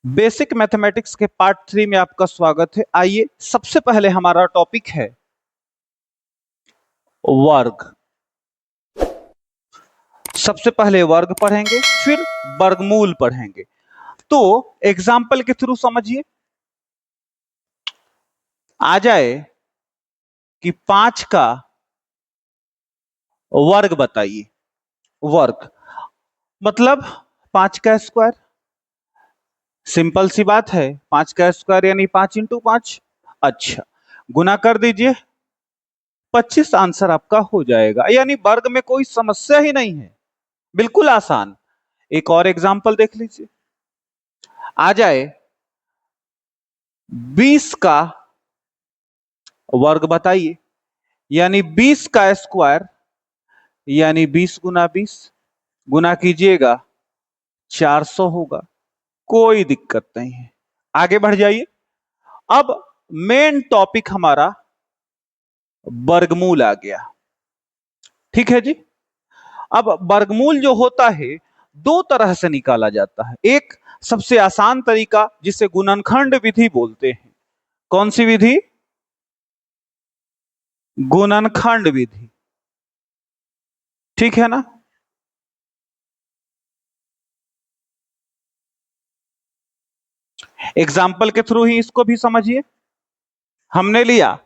Basic mathematics के part 3 में आपका स्वागत है। आइए सबसे पहले हमारा टॉपिक है वर्ग। सबसे पहले वर्ग पढ़ेंगे, फिर वर्गमूल पढ़ेंगे। तो एग्जाम्पल के थ्रू समझिए। आ जाए कि 5 का वर्ग बताइए। वर्ग मतलब 5 का स्क्वायर। सिंपल सी बात है, 5 का स्क्वायर यानी 5 इंटू 5। अच्छा, गुना कर दीजिए, 25 आंसर आपका हो जाएगा। यानी वर्ग में कोई समस्या ही नहीं है, बिल्कुल आसान। एक और एग्जांपल देख लीजिए। आ जाए 20 का वर्ग बताइए, यानी 20 का स्क्वायर यानी 20 गुना 20। गुना कीजिएगा 400 होगा, कोई दिक्कत नहीं है। आगे बढ़ जाइए। अब मेन टॉपिक हमारा वर्गमूल आ गया। ठीक है जी। अब वर्गमूल जो होता है दो तरह से निकाला जाता है। एक सबसे आसान तरीका जिसे गुणनखंड विधि बोलते हैं। कौन सी विधि? गुणनखंड विधि। ठीक है ना। एग्जाम्पल के थ्रू ही इसको भी समझिए। हमने लिया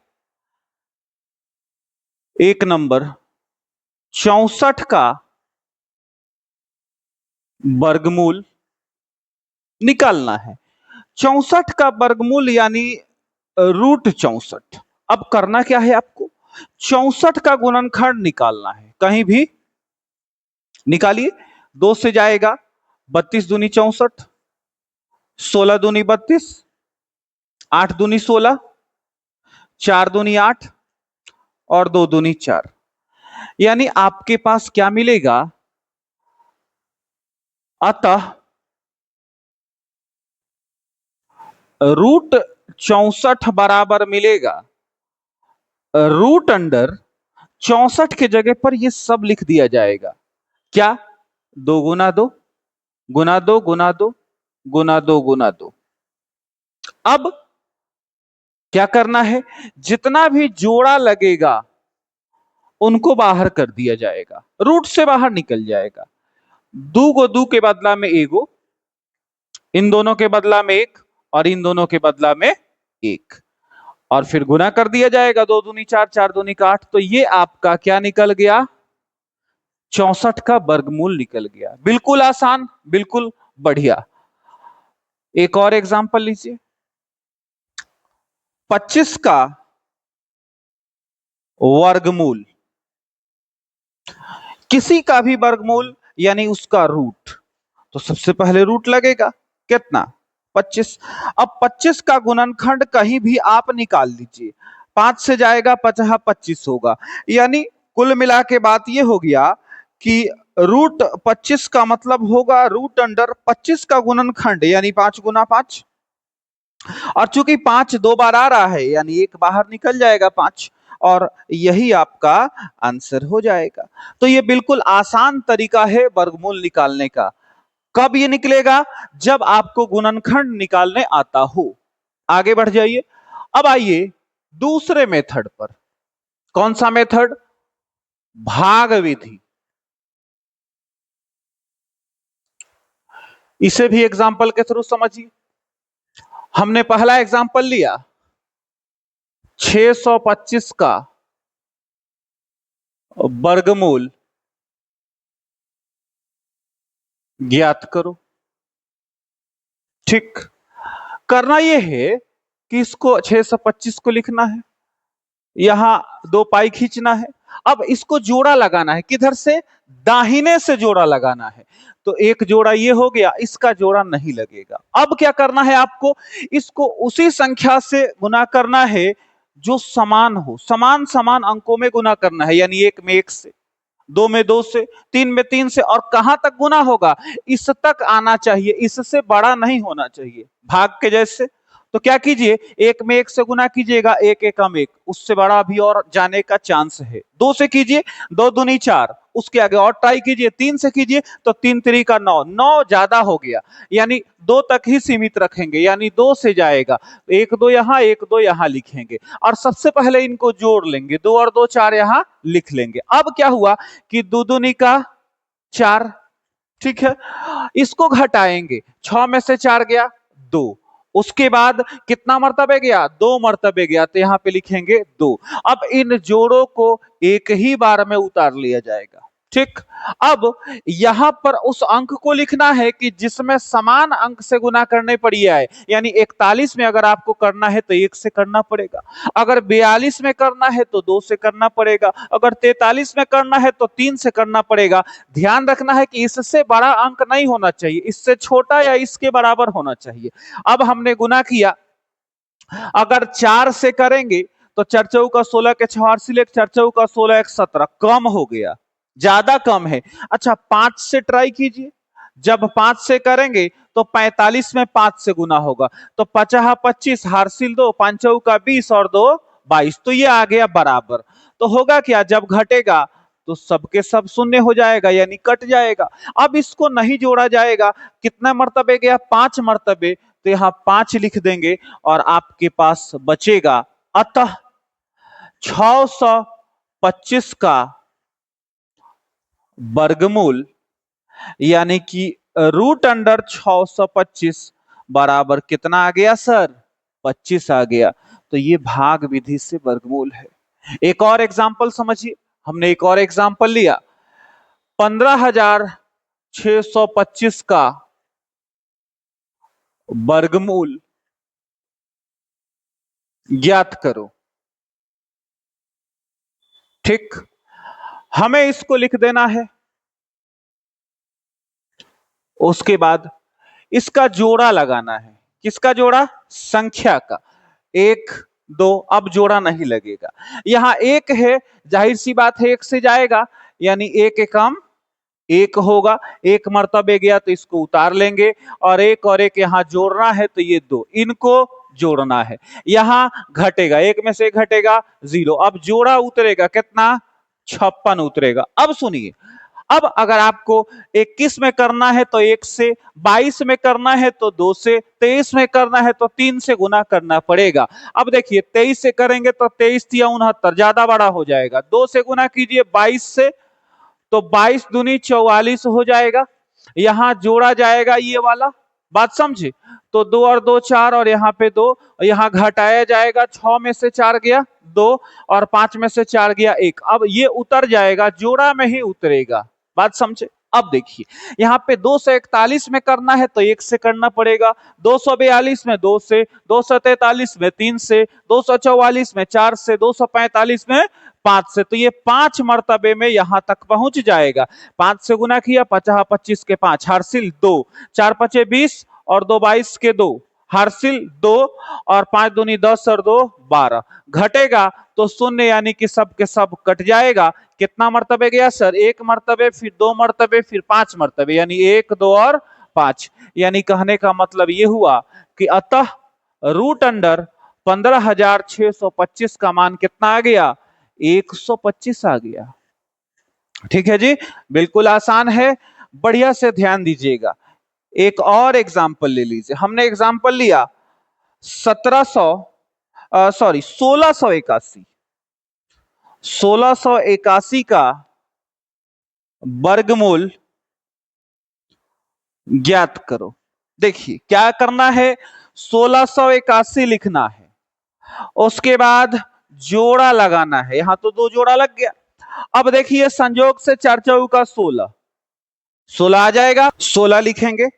एक नंबर 64 का वर्गमूल निकालना है। 64 का वर्गमूल यानी √64। अब करना क्या है आपको? 64 का गुणनखंड निकालना है। कहीं भी निकालिए। 2 से जाएगा 32 दूनी 64, 16 दूनी 32, 8 दूनी 16, 4 दूनी 8 और 2 दूनी 4। यानी आपके पास क्या मिलेगा? अतः √64 बराबर मिलेगा √64 के जगह पर ये सब लिख दिया जाएगा। क्या? 2 गुना 2 गुना 2 गुना 2 गुना 2 गुना 2। अब क्या करना है? जितना भी जोड़ा लगेगा उनको बाहर कर दिया जाएगा, रूट से बाहर निकल जाएगा। 2 को 2 के बदला में एगो, इन दोनों के बदला में 1 और इन दोनों के बदला में 1, और फिर गुना कर दिया जाएगा। 2 दूनी 4, 4 दूनी 8। तो ये आपका क्या निकल गया? 64 का वर्गमूल निकल गया। बिल्कुल आसान, बिल्कुल बढ़िया। एक और एग्जांपल लीजिए। 25 का वर्गमूल, किसी का भी वर्गमूल यानी उसका रूट। तो सबसे पहले रूट लगेगा, कितना? 25। अब 25 का गुणनखंड कहीं भी आप निकाल लीजिए। 5 से जाएगा 50, 25 होगा। यानी कुल मिला के बात यह हो गया कि √25 का मतलब होगा √25 का गुणनखंड यानी 5 गुना 5। और चूंकि 5 2 बार आ रहा है यानी 1 बाहर निकल जाएगा 5, और यही आपका आंसर हो जाएगा। तो ये बिल्कुल आसान तरीका है वर्गमूल निकालने का। कब ये निकलेगा? जब आपको गुणनखंड निकालने आता हो। आगे बढ़ जाइए। अब आइए दूसरे मेथड पर। कौन सा मेथड? भाग विधि। इसे भी एग्जाम्पल के थ्रू समझिए। हमने पहला एग्जाम्पल लिया 625 का वर्गमूल ज्ञात करो। ठीक, करना यह है कि इसको 625 को लिखना है, यहां 2 पाई खींचना है। अब इसको जोड़ा लगाना है। किधर से? दाहिने से जोड़ा लगाना है। तो एक जोड़ा ये हो गया, इसका जोड़ा नहीं लगेगा। अब क्या करना है आपको? इसको उसी संख्या से गुना करना है जो समान हो। समान समान अंकों में गुना करना है। यानी 1 में 1 से, 2 में 2 से, 3 में 3 से। और कहां तक गुना होगा? इस तक आना चाहिए, इससे बड़ा नहीं होना चाहिए, भाग के जैसे। तो क्या कीजिए, 1 में 1 से गुना कीजिएगा, 1 एकम 1, उससे बड़ा भी और जाने का चांस है। 2 से कीजिए, 2 दूनी 4, उसके आगे और ट्राई कीजिए, 3 से कीजिए तो 3 3 का 9, 9 ज्यादा हो गया, यानी 2 तक ही सीमित रखेंगे, यानी 2 से जाएगा, 1 2 यहाँ 1 2 यहाँ लिखेंगे और सबसे पहले इनको जोड़ लेंगे, 2 और 2 4 यहाँ लिख लेंगे। अब क्या हुआ कि 2 दूनी का 4, ठीक है, इसको घटाएंगे, 6 में से 4 गया 2, उसके बाद कितना मर्तबे गया, 2 मर्तबे गया, तो यहां पे लिखेंगे 2। अब इन जोड़ों को एक ही बार में उतार लिया जाएगा, ठीक। अब यहां पर उस अंक को लिखना है कि जिसमें समान अंक से गुना करने पड़ी है, यानी 41 में अगर आपको करना है तो 1 से करना पड़ेगा, अगर 42 में करना है तो 2 से करना पड़ेगा, अगर 43 में करना है तो 3 से करना पड़ेगा। ध्यान रखना है कि इससे बड़ा अंक नहीं होना चाहिए, इससे छोटा या इसके बराबर होना चाहिए। अब हमने गुना किया, अगर 4 से करेंगे तो 4 चौका 16 के 6 सिलेक्ट, 4 चौका 16 1 17, कम हो गया, ज्यादा कम है। अच्छा 5 से ट्राई कीजिए, जब 5 से करेंगे तो 45 में 5 से गुना होगा, तो 50 25 हासिल 2, 5 चौका 20 और 2 22, तो ये आ गया बराबर। तो होगा क्या, जब घटेगा तो सबके सब शून्य हो जाएगा, यानी कट जाएगा। अब इसको नहीं जोड़ा जाएगा, कितना मर्तबे गया, 5 मर्तबे, तो यहां 5 लिख देंगे और आपके पास बचेगा, अतः 625 का वर्गमूल यानी कि रूट अंडर 625 बराबर कितना आ गया सर, 25 आ गया। तो ये भाग विधि से वर्गमूल है। एक और एग्जांपल समझिए, हमने एक और एग्जांपल लिया, 15,625 का वर्गमूल ज्ञात करो, ठीक। हमें इसको लिख देना है, उसके बाद इसका जोड़ा लगाना है, किसका जोड़ा, संख्या का, 1 2, अब जोड़ा नहीं लगेगा, यहां 1 है, जाहिर सी बात है 1 से जाएगा, यानी 1 एकम 1 होगा, 1 मर्तबे गया तो इसको उतार लेंगे, और 1 और 1 यहां जोड़ना है तो ये 2, इनको जोड़ना है, यहां घटेगा, 1 में से घटेगा 0, अब जोड़ा उतरेगा कितना, 56 उतरेगा। अब सुनिए, अब अगर आपको 21 में करना है तो 1 से, 22 में करना है तो 2 से, 23 में करना है तो 3 से गुना करना पड़ेगा। अब देखिए 23 से करेंगे तो 23 या 69 ज्यादा बड़ा हो जाएगा, 2 से गुना कीजिए 22 से, तो 22 दूनी 44 हो जाएगा, यहां जोड़ा जाएगा ये वाला, बात समझे, तो 2 और 2 4 और यहाँ पे 2, यहां घटाया जाएगा, 6 में से 4 गया 2 और 5 में से 4 गया 1, अब ये उतर जाएगा, जोड़ा में ही उतरेगा, बात समझे। अब देखिए यहाँ पे 241 में करना है तो 1 से करना पड़ेगा, 242 में 2 से, 243 में 3 से, 244 में 4 से, 245 में 5 से, तो ये 5 मर्तबे में यहां तक पहुंच जाएगा। 5 से गुना किया, 50 25 के 5 हासिल 2, 4 5 20 और 2 22 के 2 हासिल 2 और 5 दूनी 10 और 2 12, घटेगा तो शून्य, यानी कि सब के सब कट जाएगा। कितना मर्तबे गया सर, 1 मर्तबे, फिर 2 मर्तबे, फिर 5 मर्तबे, यानी 1 2 और 5, यानी कहने का मतलब ये हुआ कि अतः रूट अंडर 15,625 का मान कितना आ गया, 125 आ गया। ठीक है जी, बिल्कुल आसान है, बढ़िया से ध्यान दीजिएगा। एक और एग्जाम्पल ले लीजिए, हमने एग्जाम्पल लिया 1681, 1681 का वर्गमूल ज्ञात करो। देखिए क्या करना है, 1681 लिखना है, उसके बाद जोड़ा लगाना है, यहां तो 2 जोड़ा लग गया। अब देखिए संयोग से 4 चौका 16, 16 आ जाएगा, 16 लिखेंगे,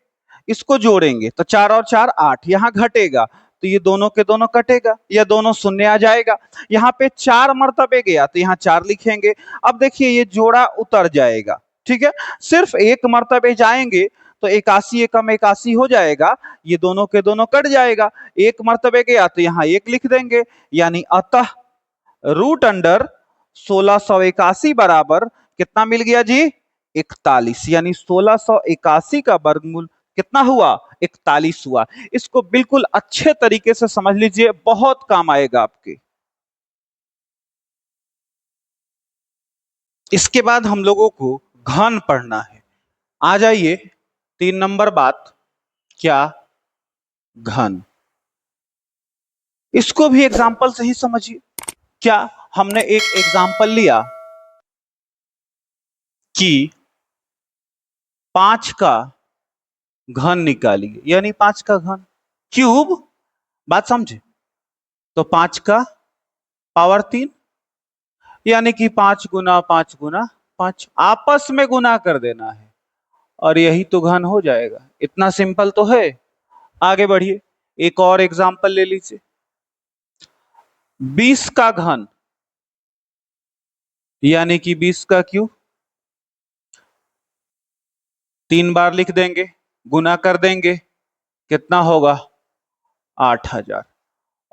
इसको जोड़ेंगे तो 4 और 4 8, यहां घटेगा तो ये दोनों के दोनों कटेगा, या दोनों शून्य आ जाएगा, यहाँ पे 4 मर्तबे गया तो यहाँ 4 लिखेंगे। अब देखिए ये जोड़ा उतर जाएगा, ठीक है, सिर्फ 1 मर्तबे जाएंगे तो 81 एकम 81 हो जाएगा, ये दोनों के दोनों कट जाएगा, 1 मर्तबे गया तो यहाँ 1 लिख देंगे, यानी अतः रूट अंडर 1681 बराबर कितना मिल गया जी, 41, यानी 1681 का वर्गमूल कितना हुआ, 41 हुआ। इसको बिल्कुल अच्छे तरीके से समझ लीजिए, बहुत काम आएगा आपके। इसके बाद हम लोगों को घन पढ़ना है। आ जाइए 3 नंबर बात, क्या घन। इसको भी एग्जाम्पल से ही समझिए। क्या हमने एक एग्जाम्पल लिया कि 5 का घन निकालिए, यानी 5 का घन क्यूब, बात समझे। तो 5 का पावर 3, यानी कि 5 गुना 5 गुना 5, आपस में गुना कर देना है और यही तो घन हो जाएगा। इतना सिंपल तो है। आगे बढ़िए, एक और एग्जाम्पल ले लीजिए। 20 का घन, यानी कि 20 का क्यूब, 3 बार लिख देंगे, गुना कर देंगे, कितना होगा 8000,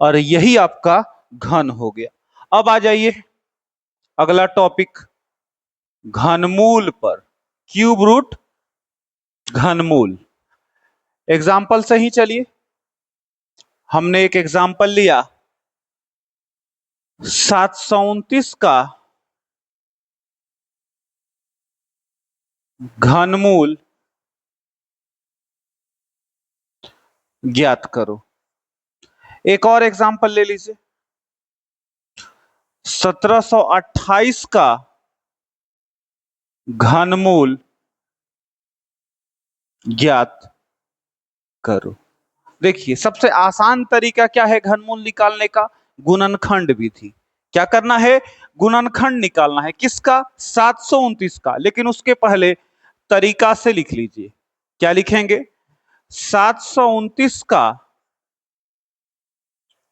और यही आपका घन हो गया। अब आ जाइए अगला टॉपिक, घनमूल पर। क्यूब रूट घनमूल, एग्जाम्पल से ही चलिए। हमने एक एग्जाम्पल लिया 729 का घनमूल ज्ञात करो। एक और एग्जाम्पल ले लीजिए 1728 का घनमूल ज्ञात करो। देखिए सबसे आसान तरीका क्या है घनमूल निकालने का, गुणनखंड विधि। क्या करना है, गुणनखंड निकालना है। किसका, 729 का। लेकिन उसके पहले तरीका से लिख लीजिए। क्या लिखेंगे, 729 का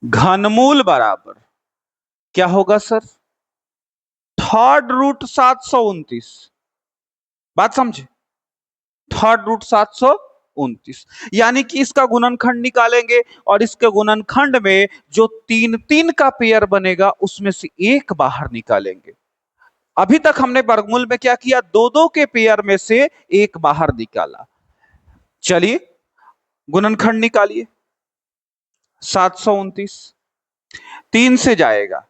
घनमूल बराबर क्या होगा सर, थर्ड रूट 729। बात समझे, थर्ड रूट 729, यानी कि इसका गुणनखंड निकालेंगे और इसके गुणनखंड में जो 3 का पेयर बनेगा उसमें से एक बाहर निकालेंगे। अभी तक हमने वर्गमूल में क्या किया, 2 के पेयर में से एक बाहर निकाला। चलिए गुणनखंड निकालिए। 729 3 से जाएगा,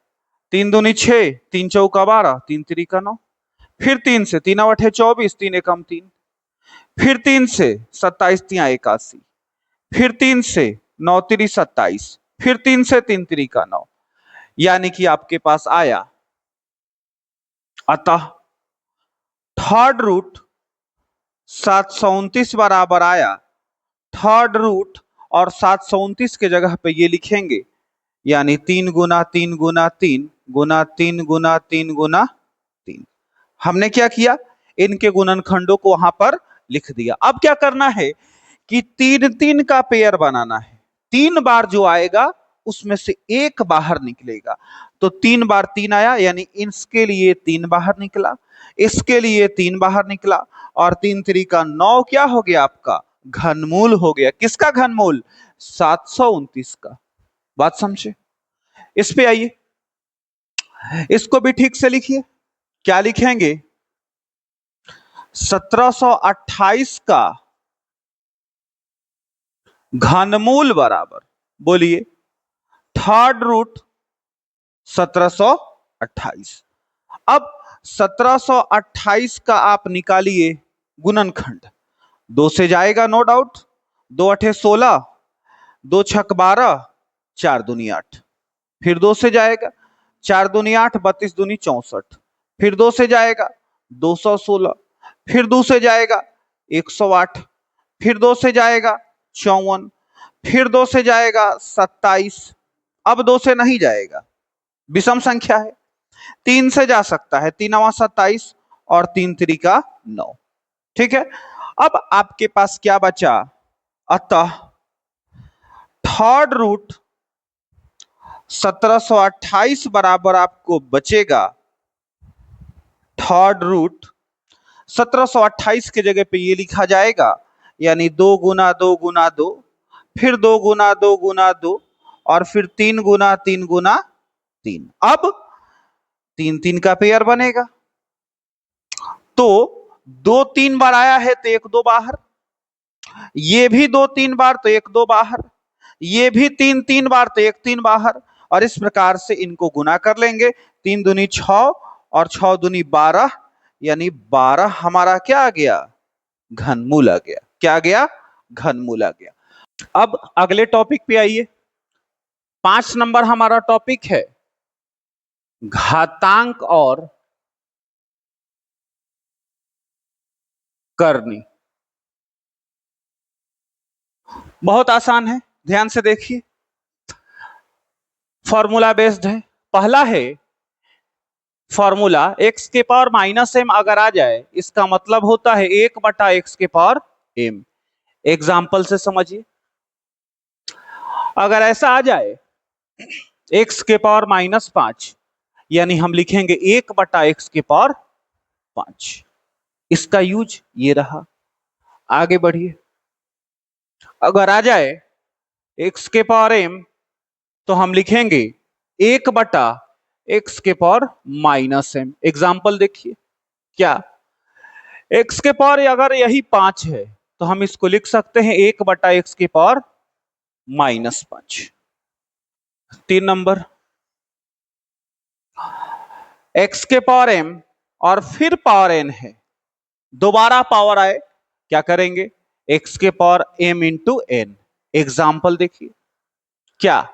3 दूनी 6, 3 चौका 12, 3 तिरिका 9, फिर 3 से, 3 अठे 24, 3 एकम 3, फिर 3 से 27 तिया 81, फिर 3 से 9 तिरी 27, फिर 3 से 3 तिरिका 9, यानी कि आपके पास आया। अतः थर्ड रूट 729 बराबर आया, थर्ड रूट, और 729 के जगह पे ये लिखेंगे, यानी 3 गुना 3 गुना 3 गुना 3 गुना 3 गुना 3। हमने क्या किया, इनके गुणनखंडों को वहां पर लिख दिया। अब क्या करना है कि 3 का पेयर बनाना है। 3 बार जो आएगा उसमें से एक बाहर निकलेगा। तो 3 बार 3 आया, यानी इसके लिए 3 बाहर निकला, इसके लिए 3 बाहर निकला, और 3 तिरिका 9 क्या हो गया आपका, घनमूल हो गया। किसका घनमूल, 729 का। बात समझे। इस पे आइए, इसको भी ठीक से लिखिए। क्या लिखेंगे, 1728 का घनमूल बराबर, बोलिए, थर्ड रूट 1728। अब 1728 का आप निकालिए गुणनखंड। 2 से जाएगा नो डाउट, 2 अठे 16, 2 छक 12, 4 दूनी 8, फिर 2 से जाएगा, 4 दूनी 8, 32 दूनी 64, फिर 2 से जाएगा 216, फिर 2 से जाएगा 108, फिर 2 से जाएगा 54, फिर 2 से जाएगा 27। अब 2 से नहीं जाएगा, विषम संख्या है, 3 से जा सकता है, 3 नवा 27 और 3 तिरिका 9। ठीक है, अब आपके पास क्या बचा, अतः थर्ड रूट 1728 बराबर आपको बचेगा, थर्ड रूट 1728 के जगह पे ये लिखा जाएगा, यानी 2 गुना 2 गुना 2, फिर 2 गुना 2 गुना 2, और फिर 3 गुना 3 गुना 3। अब 3 का पेयर बनेगा, तो 2 3 बार आया है तो 1 2 बाहर, ये भी 2 3 बार तो 1 2 बाहर, ये भी 3 3 बार तो 1 3 बाहर, और इस प्रकार से इनको गुना कर लेंगे। 3 दूनी 6 और 6 दूनी 12, यानी 12 हमारा क्या आ गया, घनमूल आ गया। क्या आ गया, घनमूल आ गया। अब अगले टॉपिक पे आइए। 5 नंबर हमारा टॉपिक है घातांक और करनी। बहुत आसान है, ध्यान से देखिए, फॉर्मूला बेस्ड है। पहला है फॉर्मूला x के पावर माइनस m अगर आ जाए इसका मतलब होता है 1/x के पावर m। एग्जाम्पल से समझिए, अगर ऐसा आ जाए x के पावर -5, यानी हम लिखेंगे 1/x के पावर 5। इसका यूज ये रहा। आगे बढ़िए, अगर आ जाए x के पावर m तो हम लिखेंगे 1/x के पावर -m। एग्जाम्पल देखिए, क्या x के पावर अगर यही 5 है तो हम इसको लिख सकते हैं 1/x के पावर -5। 3 नंबर, x के पावर m और फिर पावर n है, दोबारा पावर आए, क्या करेंगे, x के power m into n। Example देखिए, क्या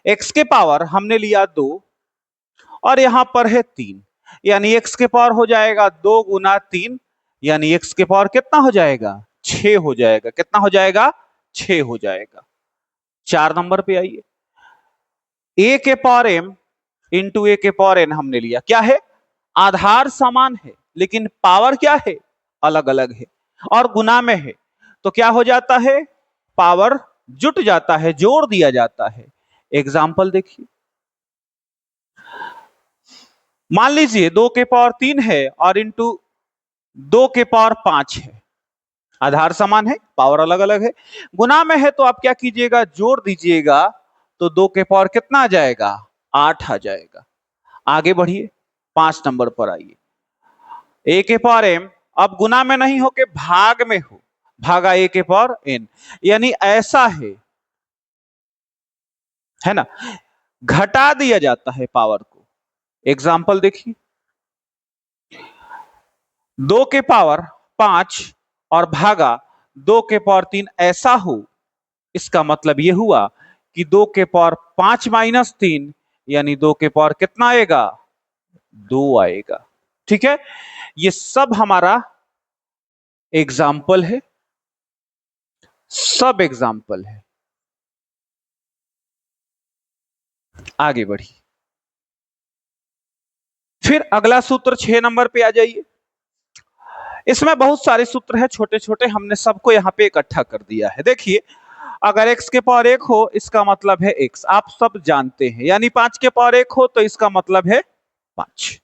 x के पावर हमने लिया 2 और यहां पर है 3, यानी x के पावर हो जाएगा 2 गुना 3, यानी x के पावर कितना हो जाएगा, 6 हो जाएगा। कितना हो जाएगा, 6 हो जाएगा। 4 नंबर पे आइए, a के पावर m इंटू a के पावर n हमने लिया, क्या है, आधार समान है लेकिन पावर क्या है, अलग अलग है और गुना में है, तो क्या हो जाता है, पावर जुट जाता है, जोड़ दिया जाता है। एग्जाम्पल देखिए, मान लीजिए 2 के पावर 3 है और इंटू 2 के पावर 5 है, आधार समान है, पावर अलग अलग है। गुना में है तो आप क्या कीजिएगा, जोड़ दीजिएगा, तो 2 के पावर कितना आ जाएगा, 8 आ जाएगा। आगे बढ़िए, 5 नंबर पर आइए, a के पावर m अब गुना में नहीं हो के भाग में हो, भागा a के पावर n, यानी ऐसा है ना, घटा दिया जाता है पावर को। एग्जाम्पल देखिए, 2 के पावर 5 और भागा 2 के पावर 3 ऐसा हो, इसका मतलब यह हुआ कि 2 के पावर 5 माइनस 3, यानी 2 के पावर कितना आएगा, 2 आएगा। ठीक है, ये सब हमारा एग्जाम्पल है, सब एग्जाम्पल है। आगे बढ़िए, फिर अगला सूत्र 6 नंबर पे आ जाइए। इसमें बहुत सारे सूत्र है, छोटे छोटे, हमने सबको यहाँ पे इकट्ठा कर दिया है। देखिए, अगर x के पावर 1 हो इसका मतलब है x, आप सब जानते हैं, यानी 5 के पावर 1 हो तो इसका मतलब है 5।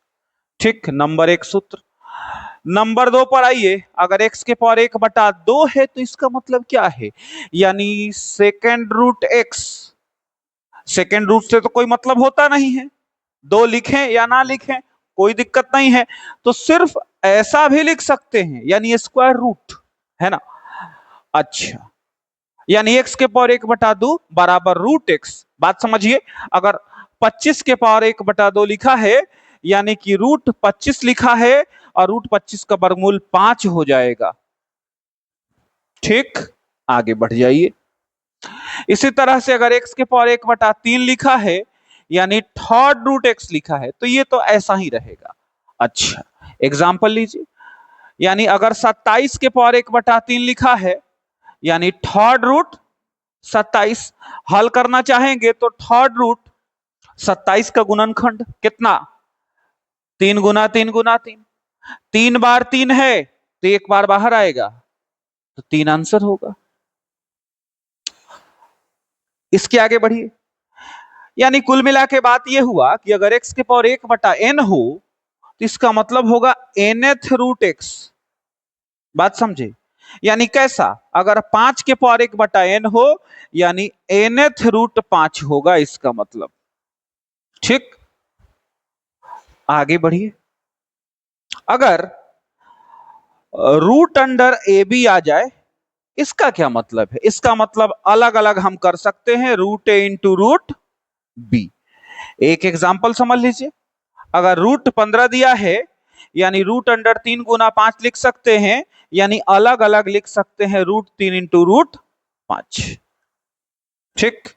ठीक, नंबर 1 सूत्र। नंबर 2 पर आइए, अगर x के पावर 1/2 है तो इसका मतलब क्या है, यानी second root x। Second root से तो कोई मतलब होता नहीं है, 2 लिखें या ना लिखें कोई दिक्कत नहीं है, तो सिर्फ ऐसा भी लिख सकते हैं, यानी स्क्वायर रूट, है ना। अच्छा, यानी x के पावर 1/2 बराबर रूट x। बात समझिए, अगर 25 के पावर 1/2 लिखा है, यानी कि रूट 25 लिखा है और रूट 25 का वर्गमूल 5 हो जाएगा। ठीक, आगे बढ़ जाइए। इसी तरह से अगर x के पावर 1/3 लिखा है, यानी थर्ड रूट x लिखा है, तो ये तो ऐसा ही रहेगा। अच्छा, एग्जाम्पल लीजिए, यानी अगर 27 के पावर 1/3 लिखा है, यानी थर्ड रूट 27, हल करना चाहेंगे तो थर्ड रूट 27 का गुणनखंड कितना, 3 गुना 3 गुना 3, 3 बार 3 है तो 1 बार बाहर आएगा, तो 3 आंसर होगा। इसके आगे बढ़िए, यानी कुल मिला के बात यह हुआ कि अगर x के पावर 1/n हो तो इसका मतलब होगा nth रूट x। बात समझे, यानी कैसा, अगर 5 के पावर 1/n हो यानी nth रूट 5 होगा, इसका मतलब। ठीक, आगे बढ़िए, अगर रूट अंडर ए बी आ जाए इसका क्या मतलब है, इसका मतलब अलग अलग हम कर सकते हैं, रूट ए इंटू रूट बी। एक एग्जाम्पल समझ लीजिए, अगर रूट 15 दिया है यानी रूट अंडर 3 × 5 लिख सकते हैं, यानी अलग अलग लिख सकते हैं √3 इंटू √5। ठीक,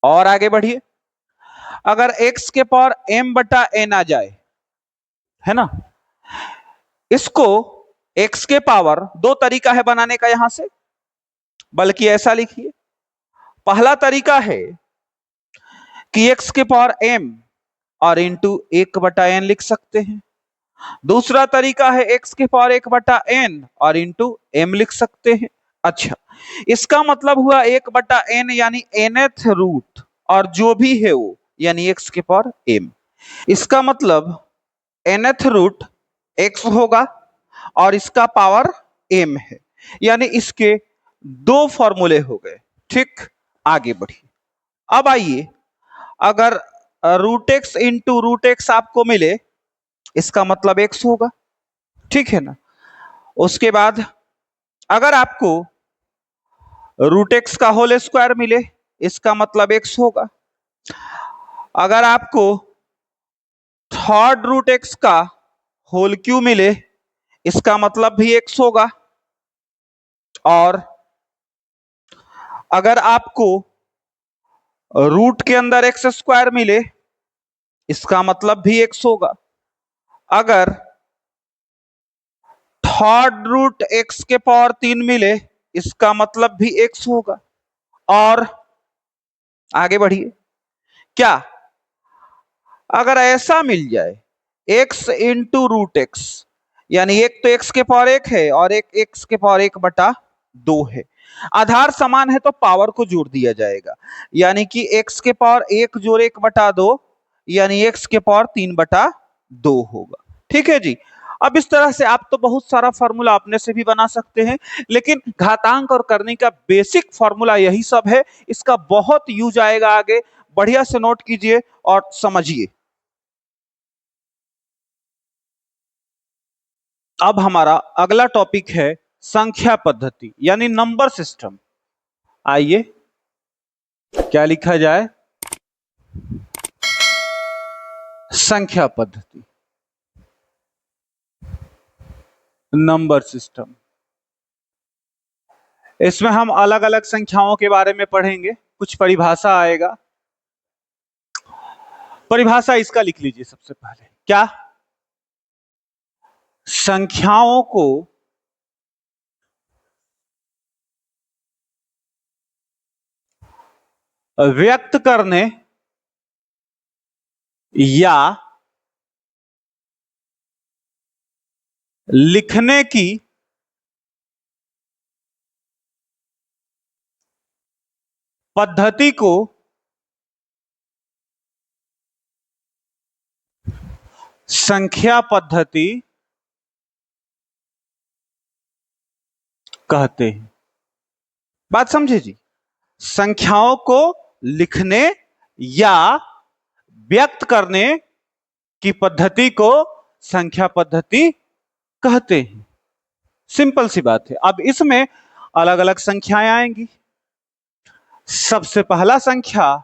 और आगे बढ़िए। अगर x के पावर m/n आ जाए, है ना, इसको x के पावर, दो तरीका है बनाने का यहां से, बल्कि ऐसा लिखिए। पहला तरीका है कि x के पावर m और इंटू 1/n लिख सकते हैं। दूसरा तरीका है x के पावर 1/n और इंटू m लिख सकते हैं। अच्छा, इसका मतलब हुआ 1/n यानी nth रूट और जो भी है वो, यानी x के पावर m। इसका मतलब nth रूट x होगा और इसका पावर m है, यानी इसके दो फॉर्मूले हो गए। ठीक, आगे बढ़िए। अब आइए, अगर √x इंटू √x आपको मिले, इसका मतलब x होगा, ठीक है ना। उसके बाद अगर आपको √x का होल स्क्वायर मिले, इसका मतलब x होगा। अगर आपको थर्ड √x का होल क्यूब मिले, इसका मतलब भी x होगा। और अगर आपको रूट के अंदर x² मिले, इसका मतलब भी x होगा। अगर थर्ड रूट x के पावर 3 मिले, इसका मतलब भी x होगा। और आगे बढ़िए, क्या अगर ऐसा मिल जाए x इंटू √x, यानी एक तो x के पावर 1 है और एक x के पावर 1/2 है, आधार समान है तो पावर को जोड़ दिया जाएगा, यानी कि x के पावर 1 जोड़ 1/2 यानी x के पावर 3/2 होगा। ठीक है जी। अब इस तरह से आप तो बहुत सारा फॉर्मूला अपने से भी बना सकते हैं, लेकिन घातांक और करने का बेसिक फॉर्मूला यही सब है। इसका बहुत यूज आएगा आगे, बढ़िया से नोट कीजिए और समझिए। अब हमारा अगला टॉपिक है संख्या पद्धति यानी नंबर सिस्टम। आइए, क्या लिखा जाए? संख्या पद्धति, नंबर सिस्टम। इसमें हम अलग अलग संख्याओं के बारे में पढ़ेंगे, कुछ परिभाषा आएगा। परिभाषा इसका लिख लीजिए सबसे पहले। क्या? संख्याओं को व्यक्त करने या लिखने की पद्धति को संख्या पद्धति कहते हैं। बात समझे जी? संख्याओं को लिखने या व्यक्त करने की पद्धति को संख्या पद्धति कहते हैं। सिंपल सी बात है। अब इसमें अलग अलग संख्याएं आएंगी। सबसे पहला संख्या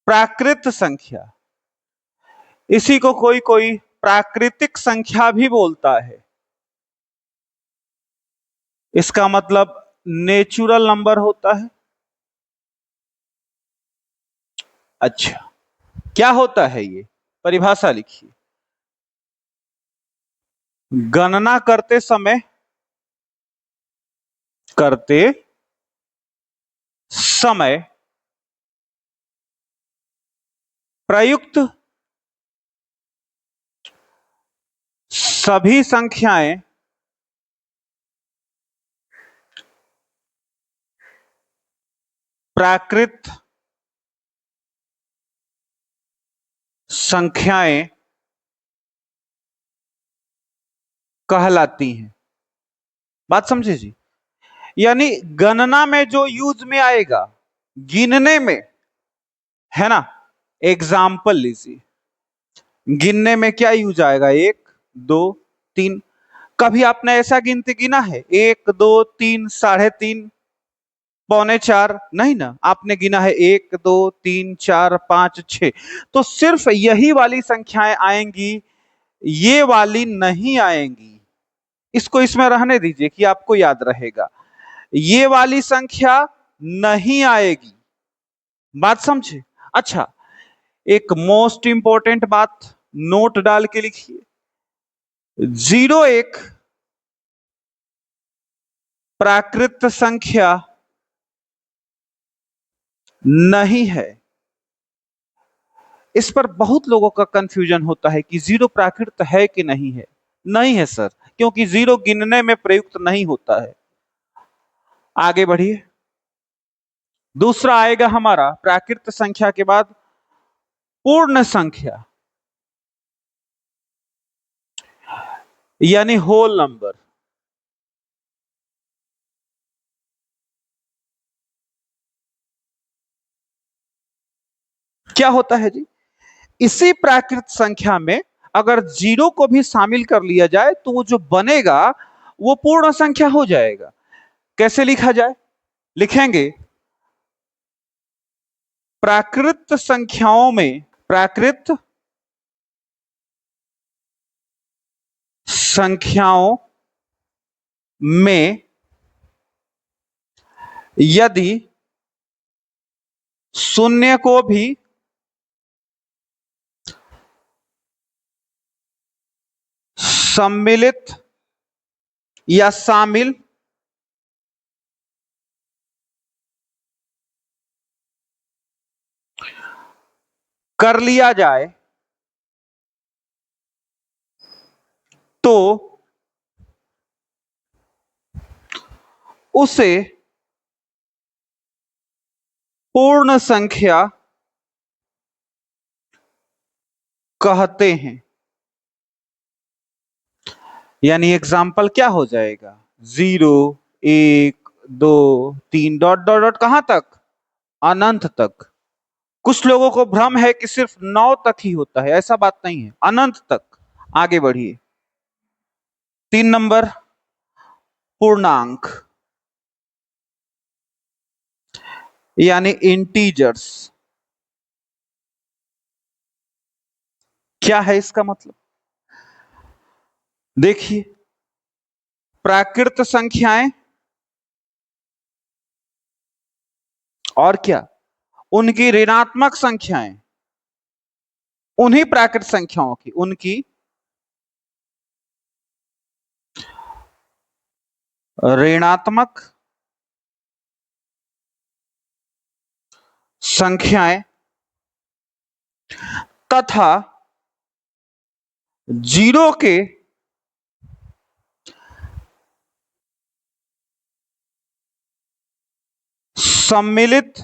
प्राकृत संख्या, इसी को कोई कोई प्राकृतिक संख्या भी बोलता है। इसका मतलब नेचुरल नंबर होता है। अच्छा, क्या होता है ये? परिभाषा लिखिए। गणना करते समय प्रयुक्त सभी संख्याएं प्राकृत संख्याएं कहलाती हैं। बात समझे जी? यानी गणना में जो यूज में आएगा, गिनने में, है ना। एग्जाम्पल लीजिए, गिनने में क्या यूज आएगा? 1 2 3। कभी आपने ऐसा गिनती गिना है 1 2 3 3.5? 4.25 नहीं ना, आपने गिना है 1 2 3 4 5 6, तो सिर्फ यही वाली संख्याएं आएंगी, ये वाली नहीं आएंगी। इसको इसमें रहने दीजिए कि आपको याद रहेगा, ये वाली संख्या नहीं आएगी। बात समझे? अच्छा, एक मोस्ट इंपॉर्टेंट बात नोट डाल के लिखिए, 0 एक प्राकृत संख्या नहीं है। इस पर बहुत लोगों का कंफ्यूजन होता है कि 0 प्राकृत है कि नहीं है। नहीं है सर, क्योंकि 0 गिनने में प्रयुक्त नहीं होता है। आगे बढ़िए। दूसरा आएगा हमारा प्राकृत संख्या के बाद पूर्ण संख्या, यानी होल नंबर। क्या होता है जी, इसी प्राकृत संख्या में अगर 0 को भी शामिल कर लिया जाए तो वो जो बनेगा वो पूर्ण संख्या हो जाएगा। कैसे लिखा जाए? लिखेंगे प्राकृत संख्याओं में, प्राकृत संख्याओं में यदि शून्य को भी सम्मिलित या शामिल कर लिया जाए तो उसे पूर्ण संख्या कहते हैं। यानी एग्जाम्पल क्या हो जाएगा, 0 1 2 3 डॉट डॉट डॉट कहां तक? अनंत तक। कुछ लोगों को भ्रम है कि सिर्फ 9 तक ही होता है, ऐसा बात नहीं है, अनंत तक। आगे बढ़िए। 3 नंबर पूर्णांक, यानी इंटीजर्स। क्या है इसका मतलब? देखिए, प्राकृत संख्याएं और क्या, उनकी ऋणात्मक संख्याएं, उन्हीं प्राकृत संख्याओं की, उनकी ऋणात्मक संख्याएं तथा 0 के सम्मिलित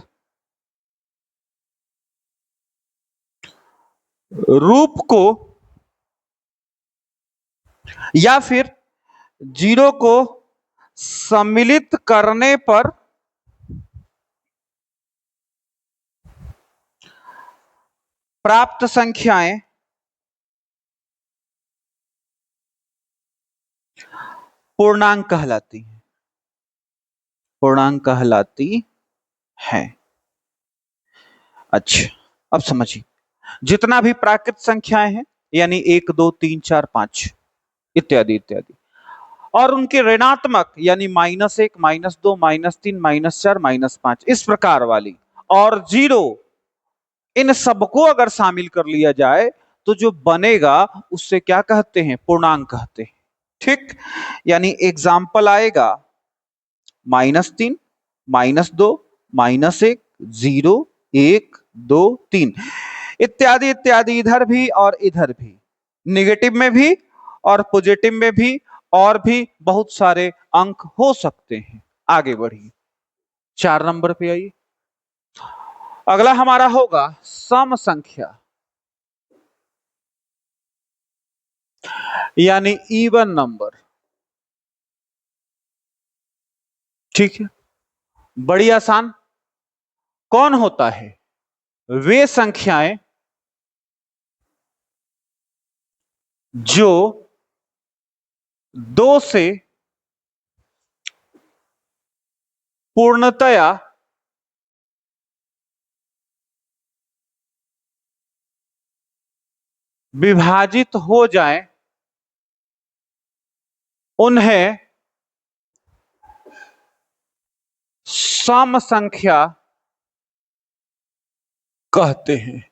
रूप को, या फिर 0 को सम्मिलित करने पर प्राप्त संख्याएं पूर्णांक कहलाती हैं, पूर्णांक कहलाती है। अच्छा, अब समझिए, जितना भी प्राकृत संख्याएं हैं, यानी 1 2 3 4 5 इत्यादि इत्यादि, और उनके ऋणात्मक यानी -1 -2 -3 -4 -5 इस प्रकार वाली, और 0, इन सबको अगर शामिल कर लिया जाए तो जो बनेगा उससे क्या कहते हैं? पूर्णांक कहते हैं। ठीक, यानी एग्जाम्पल आएगा -3 -2 -1 0 1 2 3 इत्यादि इत्यादि, इधर भी और इधर भी, निगेटिव में भी और पॉजिटिव में भी, और भी बहुत सारे अंक हो सकते हैं। आगे बढ़िए, 4 नंबर पे आइए। अगला हमारा होगा सम संख्या, यानी इवन नंबर। ठीक है, बड़ी आसान। कौन होता है? वे संख्याएं जो 2 से पूर्णतया विभाजित हो जाए उन्हें सम संख्या कहते हैं।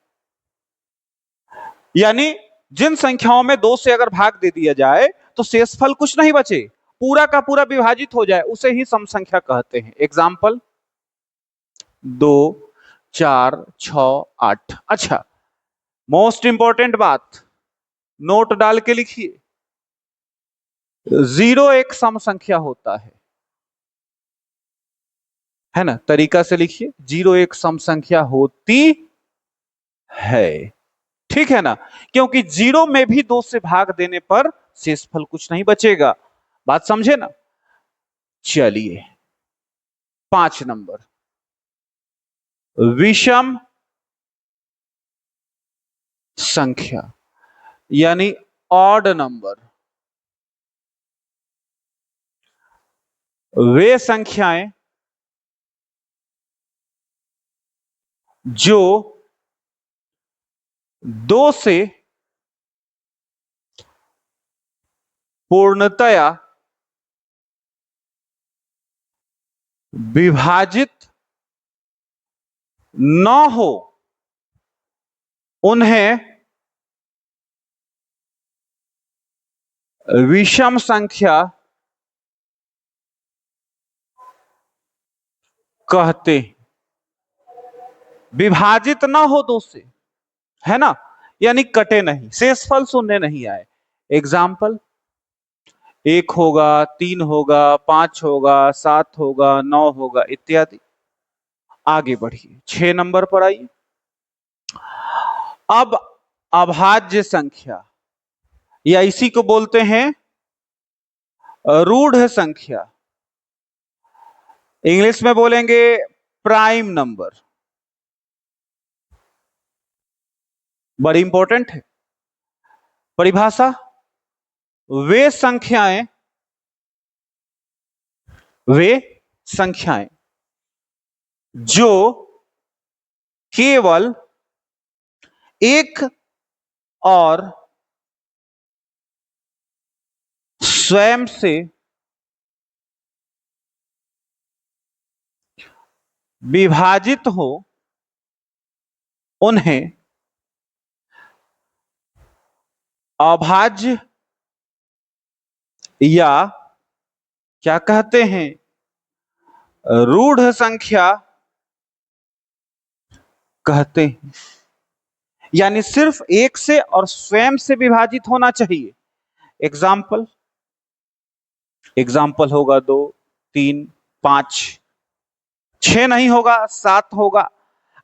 यानी जिन संख्याओं में 2 से अगर भाग दे दिया जाए तो शेषफल कुछ नहीं बचे, पूरा का पूरा विभाजित हो जाए, उसे ही सम संख्या कहते हैं। एग्जाम्पल 2, 4, 6, 8। अच्छा, मोस्ट इंपॉर्टेंट बात नोट डाल के लिखिए, 0 एक सम संख्या होता है ना। तरीका से लिखिए, 0 एक सम संख्या होती है, ठीक है ना, क्योंकि 0 में भी 2 से भाग देने पर शेषफल कुछ नहीं बचेगा। बात समझे ना। चलिए 5 नंबर, विषम संख्या यानी ऑड नंबर। वे संख्याएं जो 2 से पूर्णतया विभाजित न हो उन्हें विषम संख्या कहते हैं। विभाजित ना हो 2 से, है ना, यानी कटे नहीं, शेषफल शून्य नहीं आए। एग्जाम्पल 1 होगा, 3 होगा, 5 होगा, 7 होगा, 9 होगा, इत्यादि। आगे बढ़िए 6 नंबर पर आइए। अब अभाज्य संख्या या इसी को बोलते हैं रूढ़ संख्या, इंग्लिश में बोलेंगे प्राइम नंबर। बड़ी इंपॉर्टेंट है परिभाषा। वे संख्याएं जो केवल एक और स्वयं से विभाजित हो उन्हें अभाज्य या क्या कहते हैं, रूढ़ संख्या कहते हैं। यानी सिर्फ एक से और स्वयं से विभाजित होना चाहिए। एग्जाम्पल होगा 2, 3, 5, 6 नहीं होगा, 7 होगा,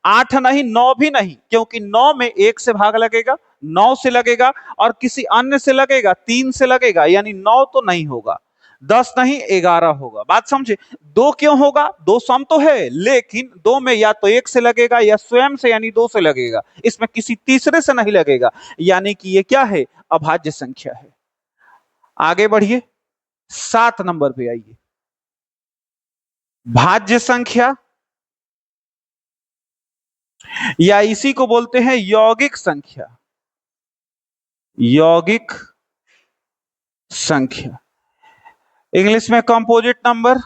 8 नहीं, 9 भी नहीं, क्योंकि 9 में 1 से भाग लगेगा, 9 से लगेगा और किसी अन्य से लगेगा, 3 से लगेगा, यानी 9 तो नहीं होगा। 10 नहीं, 11 होगा। बात समझे। 2 क्यों होगा, 2 सम तो है, लेकिन 2 में या तो 1 से लगेगा या स्वयं से यानी 2 से लगेगा, इसमें किसी तीसरे से नहीं लगेगा, यानी कि ये क्या है, अभाज्य संख्या है। आगे बढ़िए 7 नंबर पे आइए। भाज्य संख्या या इसी को बोलते हैं यौगिक संख्या। यौगिक संख्या इंग्लिश में कंपोजिट नंबर,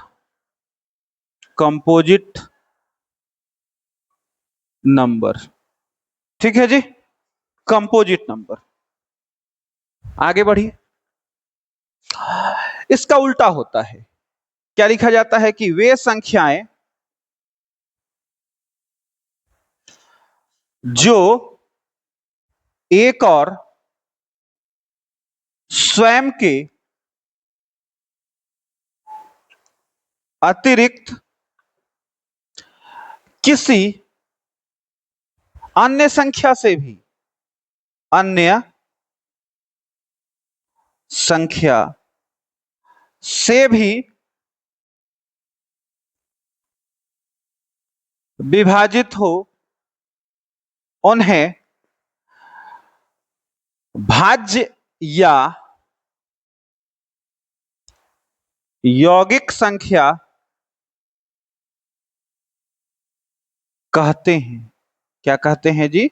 कंपोजिट नंबर, ठीक है जी, कंपोजिट नंबर। आगे बढ़िए। इसका उल्टा होता है, क्या लिखा जाता है कि वे संख्याएं जो एक और स्वयं के अतिरिक्त किसी अन्य संख्या से भी, अन्य संख्या से भी विभाजित हो उन्हें भाज्य या यौगिक संख्या कहते हैं। क्या कहते हैं जी?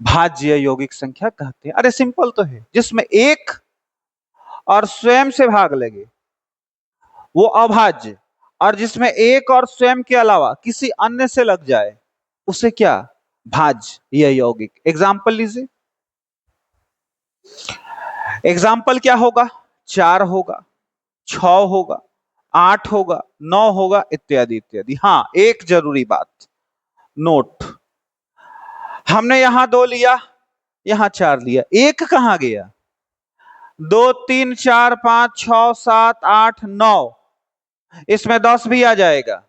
भाज्य यौगिक संख्या कहते हैं। अरे सिंपल तो है, जिसमें एक और स्वयं से भाग लगे वो अभाज्य, और जिसमें एक और स्वयं के अलावा किसी अन्य से लग जाए उसे क्या? भाज्य या यौगिक। एग्जाम्पल लीजिए। एग्जाम्पल क्या होगा? 4 होगा, 6 होगा, 8 होगा, 9 होगा, इत्यादि इत्यादि। हाँ, एक जरूरी बात नोट, हमने यहां 2 लिया, यहां 4 लिया, एक कहां गया? 2 3 4 5 6 7 8 9, इसमें 10 भी आ जाएगा,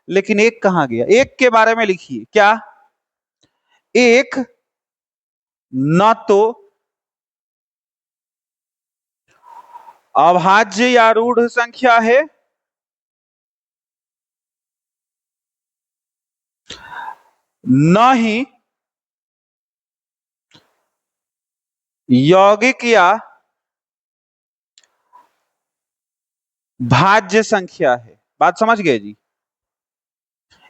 लेकिन एक कहां गया? एक के बारे में लिखिए। क्या? एक न तो अभाज्य या रूढ़ संख्या है, न ही यौगिक या भाज्य संख्या है। बात समझ गए जी?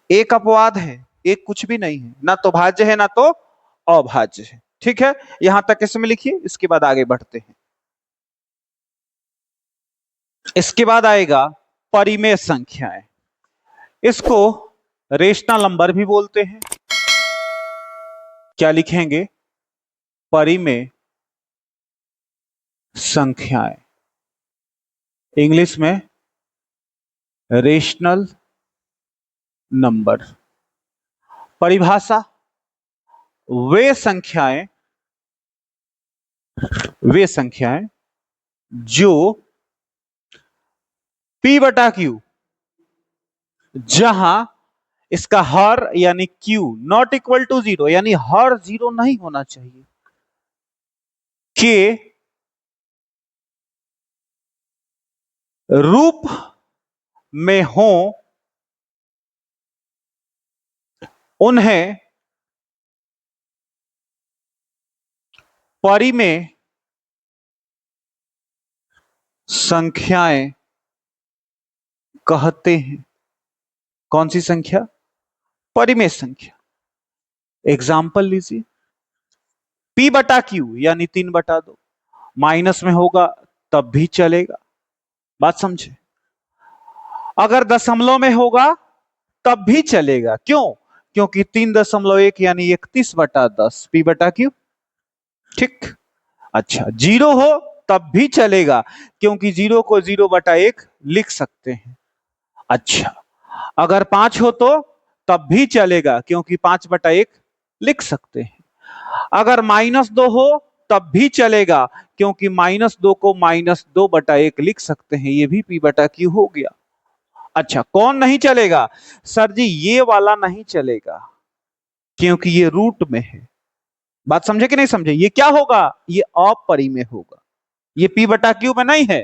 एक अपवाद है, एक कुछ भी नहीं है, ना तो भाज्य है ना तो अभाज्य है। ठीक है, यहां तक इसमें लिखिए, इसके बाद आगे बढ़ते हैं। इसके बाद आएगा परिमेय संख्याएं। इसको रेशनल नंबर भी बोलते हैं। क्या लिखेंगे? परिमेय संख्याएं, इंग्लिश में रेशनल नंबर। परिभाषा, वे संख्याएं जो P बटा Q, जहां इसका हर यानी Q नॉट इक्वल टू 0, यानी हर 0 नहीं होना चाहिए, के रूप में हो, उन्हें परिमेय संख्याएं कहते हैं। कौन सी संख्या? परिमेय संख्या। एग्जाम्पल लीजिए। P बटा Q यानी 3/2, माइनस में होगा तब भी चलेगा। बात समझे? अगर दशमलव में होगा तब भी चलेगा। क्यों? क्योंकि 3.1 यानी 31/10 P बटा Q। ठीक। अच्छा, 0 हो तब भी चलेगा, क्योंकि 0 को 0/1 लिख सकते हैं। अच्छा, अगर 5 हो तो तब भी चलेगा, क्योंकि 5/1 लिख सकते हैं। अगर -2 हो तब भी चलेगा, क्योंकि -2 को -2/1 लिख सकते हैं। ये भी P बटा Q हो गया। अच्छा, कौन नहीं चलेगा? सर जी, ये वाला नहीं चलेगा, क्योंकि ये रूट में है। बात समझे कि नहीं समझे? ये क्या होगा? ये अपरिमेय होगा। ये P बटा Q में नहीं है।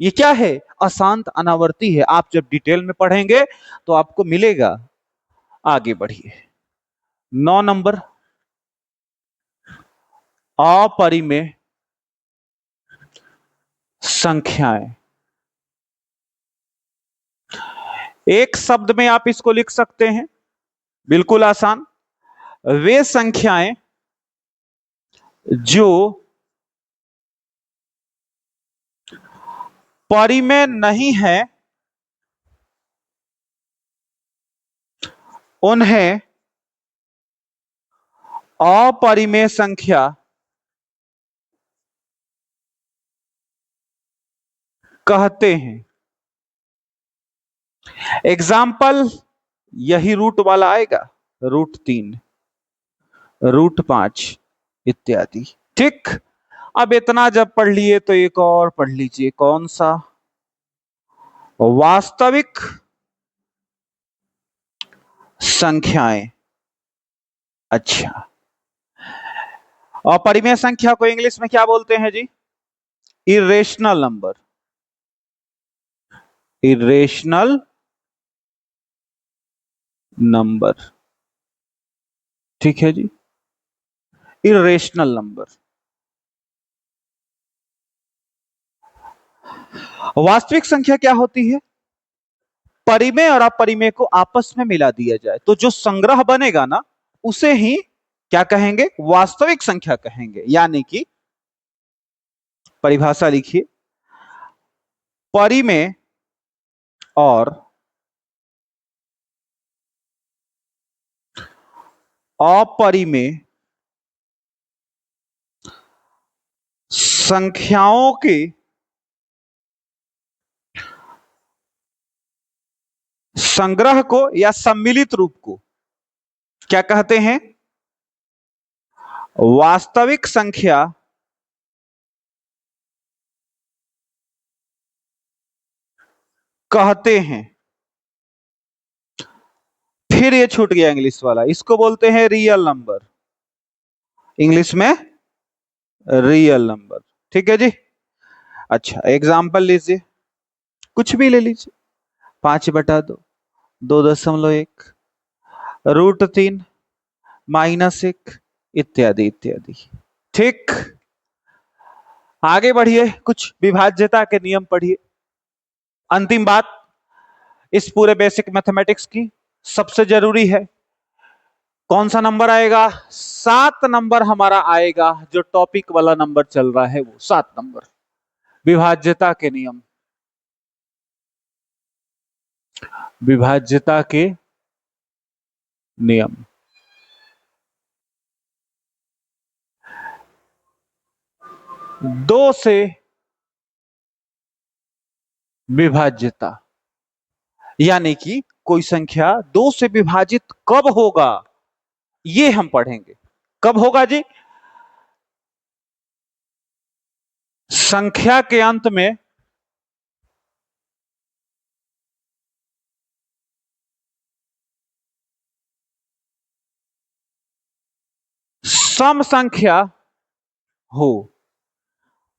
ये क्या है? अशांत अनावर्ती है। आप जब डिटेल में पढ़ेंगे तो आपको मिलेगा। आगे बढ़िए। 9 नंबर, अपरिमेय संख्याएं। एक शब्द में आप इसको लिख सकते हैं, बिल्कुल आसान। वे संख्याएं जो परिमेय नहीं है उन्हें अपरिमेय संख्या कहते हैं। एग्जाम्पल, यही रूट वाला आएगा, √3, √5 इत्यादि। ठीक। अब इतना जब पढ़ लिए तो एक और पढ़ लीजिए। कौन सा? वास्तविक संख्याएं। अच्छा, अपरिमेय संख्या को इंग्लिश में क्या बोलते हैं जी? Irrational number. Irrational number. ठीक है जी, इरेशनल नंबर। वास्तविक संख्या क्या होती है? परिमेय और अपरिमेय को आपस में मिला दिया जाए तो जो संग्रह बनेगा ना, उसे ही क्या कहेंगे? वास्तविक संख्या कहेंगे। यानी कि परिभाषा लिखिए, परिमेय और अपरिमेय संख्याओं के संग्रह को या सम्मिलित रूप को क्या कहते हैं? वास्तविक संख्या कहते हैं। फिर ये छूट गया इंग्लिश वाला, इसको बोलते हैं रियल नंबर, इंग्लिश में रियल नंबर। ठीक है जी। अच्छा, एग्जाम्पल लीजिए, कुछ भी ले लीजिए। 5/2, 2.1, √3, -1, इत्यादि इत्यादि। ठीक, आगे बढ़िए, कुछ विभाज्यता के नियम पढ़िए। अंतिम बात इस पूरे बेसिक मैथमेटिक्स की सबसे जरूरी है, कौन सा नंबर आएगा? 7 नंबर हमारा आएगा, जो टॉपिक वाला नंबर चल रहा है वो 7 नंबर। विभाज्यता के नियम, विभाज्यता के नियम। दो से विभाज्यता, यानी कि कोई संख्या 2 से विभाजित कब होगा, ये हम पढ़ेंगे। कब होगा जी? संख्या के अंत में सम संख्या हो।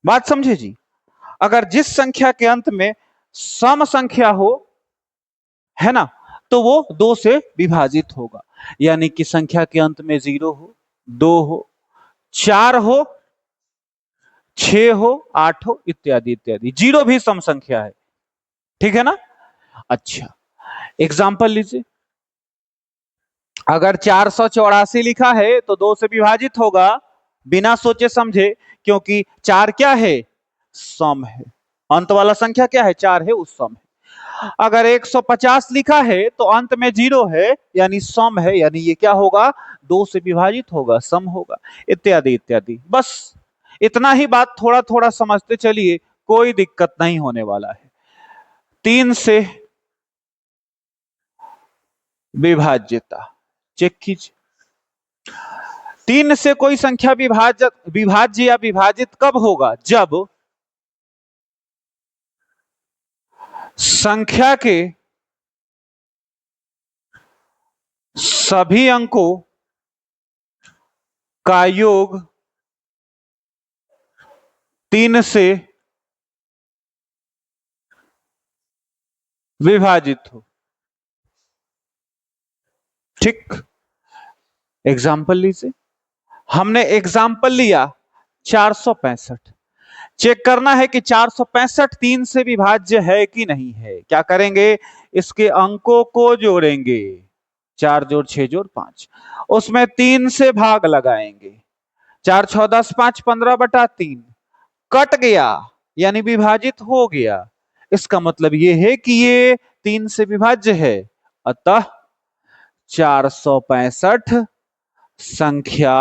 बात समझे जी? अगर जिस संख्या के अंत में सम संख्या हो, है ना, तो वो 2 से विभाजित होगा। यानी कि संख्या के अंत में 0 हो, 2 हो, 4 हो, 6 हो, 8 हो, इत्यादि इत्यादि। 0 भी सम संख्या है। ठीक है ना? अच्छा, एग्जाम्पल लीजिए। अगर 484 लिखा है तो 2 से विभाजित होगा, बिना सोचे समझे, क्योंकि 4 क्या है? सम है। अंत वाला संख्या क्या है? 4 है, उस सम है। अगर 150 लिखा है तो अंत में 0 है, यानी सम है, यानी ये क्या होगा? 2 से विभाजित होगा, सम होगा, इत्यादि इत्यादि। बस इतना ही बात, थोड़ा थोड़ा समझते चलिए, कोई दिक्कत नहीं होने वाला है। 3 से विभाज्यता चेक कीजिए। 3 से कोई संख्या विभाज्य या विभाजित कब होगा? जब संख्या के सभी अंकों का योग 3 से विभाजित हो। ठीक, एग्जाम्पल लीजिए। हमने एग्जाम्पल लिया 465। चेक करना है कि 465 3 से विभाज्य है कि नहीं है। क्या करेंगे? इसके अंकों को जोड़ेंगे, 4 जोड़ 6 जोड़ 5, उसमें 3 से भाग लगाएंगे। 4 6 10 5 15/3 कट गया, यानी विभाजित हो गया। इसका मतलब यह है कि ये 3 से विभाज्य है। अतः 465 संख्या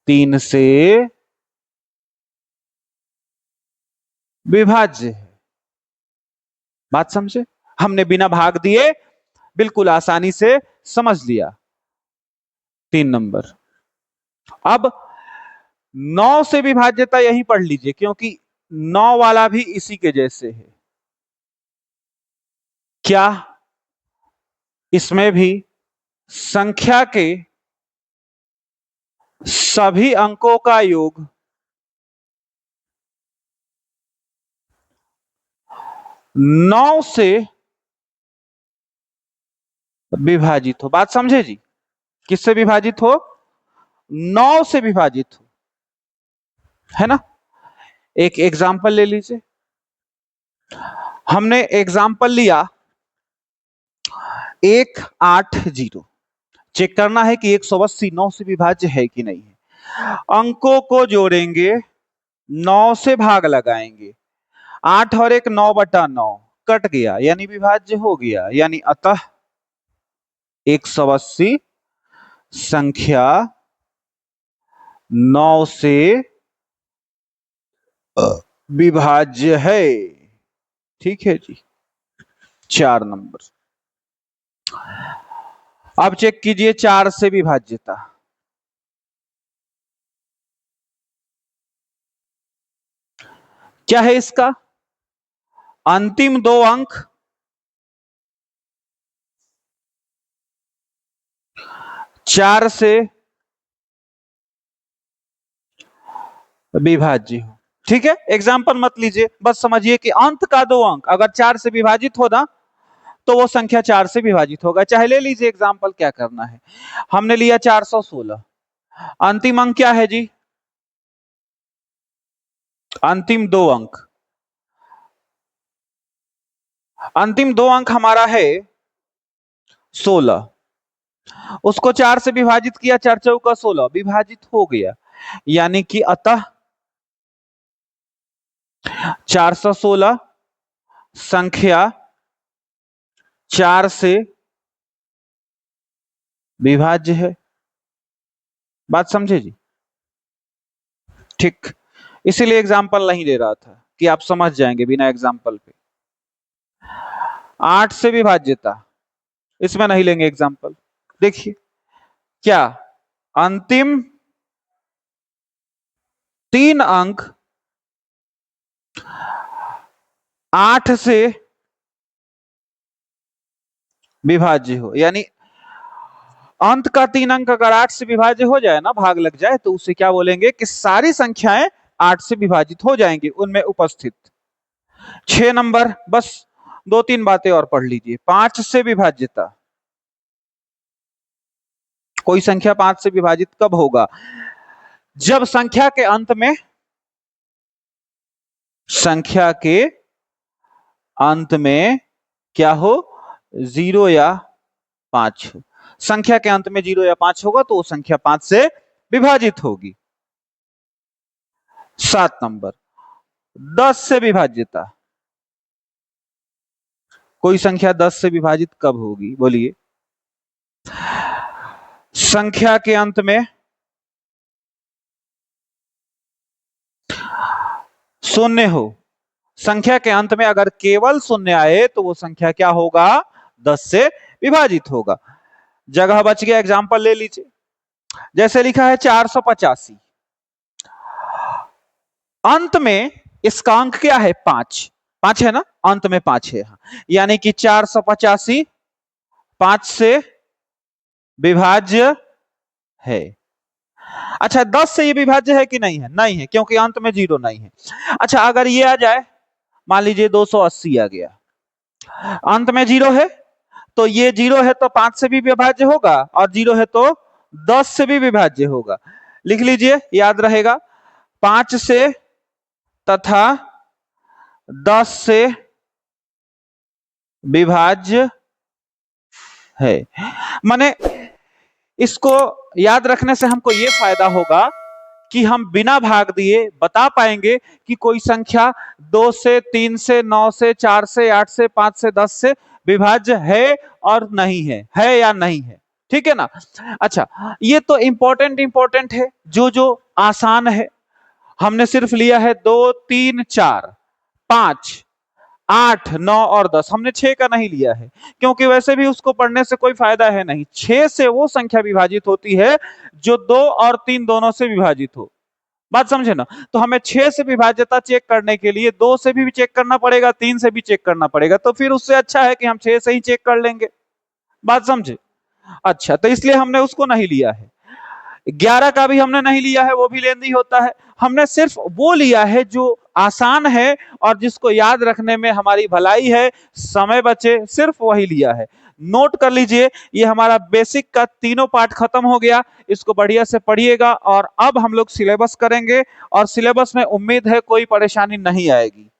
3 से विभाज्य है। बात समझे? हमने बिना भाग दिए बिल्कुल आसानी से समझ लिया। 3 नंबर। अब 9 से विभाज्यता यही पढ़ लीजिए, क्योंकि 9 वाला भी इसी के जैसे है। क्या इसमें भी संख्या के सभी अंकों का योग 9 से विभाजित हो? बात समझे जी? किससे विभाजित हो? 9 से विभाजित हो, है ना? एक एग्जाम्पल ले लीजिए। हमने एग्जाम्पल लिया 180, चेक करना है कि 180 9 से विभाज्य है कि नहीं है। अंकों को जोड़ेंगे, 9 से भाग लगाएंगे, 8 और 1 9/9 कट गया, यानी विभाज्य हो गया। यानी अतः 180 संख्या 9 से विभाज्य है। ठीक है जी। 4 नंबर। अब चेक कीजिए 4 से विभाज्यता। क्या है इसका? अंतिम 2 अंक 4 से विभाज्य हो। ठीक है, एग्जाम्पल मत लीजिए, बस समझिए कि अंत का 2 अंक अगर 4 से विभाजित हो ना तो वो संख्या 4 से विभाजित होगा। चाहे ले लीजिए एग्जाम्पल, क्या करना है। हमने लिया 416, अंतिम अंक क्या है जी? अंतिम 2 अंक, अंतिम 2 अंक हमारा है 16, उसको 4 से विभाजित किया, 4 चौका 16, विभाजित हो गया। यानी कि अतः 416 संख्या 4 से विभाज्य है। बात समझे जी? ठीक, इसीलिए एग्जाम्पल नहीं दे रहा था कि आप समझ जाएंगे बिना एग्जाम्पल पे। 8 से विभाज्यता, इसमें नहीं लेंगे एग्जाम्पल। देखिए क्या अंतिम 3 अंक 8 से विभाज्य हो, यानी अंत का 3 अंक अगर 8 से विभाज्य हो जाए ना, भाग लग जाए, तो उसे क्या बोलेंगे कि सारी संख्याएं 8 से विभाजित हो जाएंगी उनमें उपस्थित। 6 नंबर, बस 2-3 बातें और पढ़ लीजिए। 5 से विभाज्यता, कोई संख्या 5 से विभाजित कब होगा? जब संख्या के अंत में, संख्या के अंत में क्या हो? 0 या 5 हो। संख्या के अंत में 0 या 5 होगा तो वो संख्या 5 से विभाजित होगी। 7 नंबर 10 से विभाज्यता, कोई संख्या 10 से विभाजित कब होगी? बोलिए। संख्या के अंत में शून्य हो। संख्या के अंत में अगर केवल शून्य आए तो वो संख्या क्या होगा? 10 से विभाजित होगा। जगह बच गया, एग्जाम्पल ले लीजिए। जैसे लिखा है 485, अंत में इसका अंक क्या है? 5, 5 है ना, अंत में 5 है, यानी कि 485 5 से विभाज्य है। अच्छा, 10 से ये विभाज्य है कि नहीं है? नहीं है, क्योंकि अंत में 0 नहीं है। अच्छा, अगर ये आ जाए, मान लीजिए 280 आ गया, अंत में 0 है, तो ये 0 है तो 5 से भी विभाज्य होगा, और 0 है तो 10 से भी विभाज्य होगा। लिख लीजिए, याद रहेगा। 5 से तथा 10 से विभाज्य है। माने इसको याद रखने से हमको ये फायदा होगा कि हम बिना भाग दिए बता पाएंगे कि कोई संख्या 2 से, 3 से, 9 से, 4 से, 8 से, 5 से, 10 से विभाज्य है और नहीं है या नहीं है। ठीक है ना? अच्छा, ये तो इंपॉर्टेंट है, जो आसान है। हमने सिर्फ लिया है 2, 3, 4, 5, 8, 9 और 10, हमने 6 का नहीं लिया है, क्योंकि वैसे भी उसको पढ़ने से कोई फायदा है नहीं। 6 से वो संख्या विभाजित होती है जो 2 और 3 दोनों से विभाजित हो। बात समझे ना? तो हमें 6 से विभाज्यता चेक करने के लिए 2 से भी चेक करना पड़ेगा, 3 से भी चेक करना पड़ेगा, तो फिर उससे अच्छा है कि हम 6 से ही चेक कर लेंगे। बात समझे? अच्छा, तो इसलिए हमने उसको नहीं लिया है। 11 का भी हमने नहीं लिया है, वो भी लेंदी होता है। हमने सिर्फ वो लिया है जो आसान है और जिसको याद रखने में हमारी भलाई है, समय बचे, सिर्फ वही लिया है। नोट कर लीजिए, ये हमारा बेसिक का तीनों पार्ट खत्म हो गया। इसको बढ़िया से पढ़िएगा और अब हम लोग सिलेबस करेंगे, और सिलेबस में उम्मीद है कोई परेशानी नहीं आएगी।